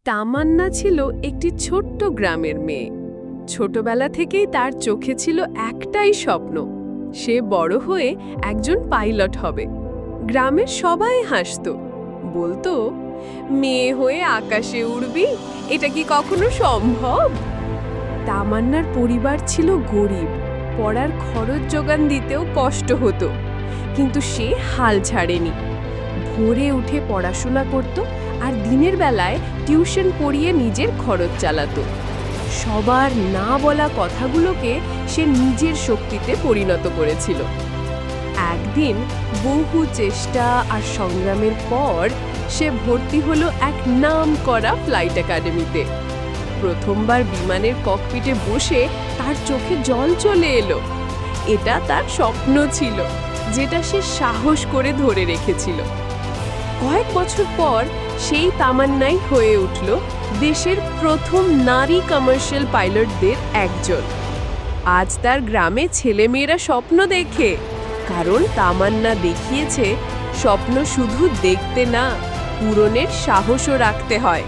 তামান্না ছিল একটি ছোট্ট গ্রামের মেয়ে। ছোটবেলা থেকেই তার চোখে ছিল একটাই স্বপ্ন, সে বড় হয়ে একজন পাইলট হবে। গ্রামের সবাই হাসতো, বলতো, মেয়ে হয়ে আকাশে উড়বি, এটা কি কখনো সম্ভব? তামান্নার পরিবার ছিল গরিব, পড়ার খরচ যোগান দিতেও কষ্ট হতো, কিন্তু সে হাল ছাড়েনি। ভোরে উঠে পড়াশোনা করত আর দিনের বেলায় টিউশন পড়িয়ে নিজের খরচ চালাতো। সবার না বলা কথাগুলোকে সে নিজের শক্তিতে পরিণত করেছিল। একদিন বহু চেষ্টা আর সংগ্রামের পর সে ভর্তি হলো এক নামকরা ফ্লাইট একাডেমিতে। প্রথমবার বিমানের ককপিটে বসে তার চোখে জল চলে এলো। এটা তার স্বপ্ন ছিল, যেটা সে সাহস করে ধরে রেখেছিল। কয়েক বছর পর সেই তামান্নাই হয়ে উঠল দেশের প্রথম নারী কমার্শিয়াল পাইলটদের একজন। আজ তার গ্রামে ছেলেমেয়েরা স্বপ্ন দেখে, কারণ তামান্না দেখিয়েছে স্বপ্ন শুধু দেখতে না, পূরণের সাহসও রাখতে হয়।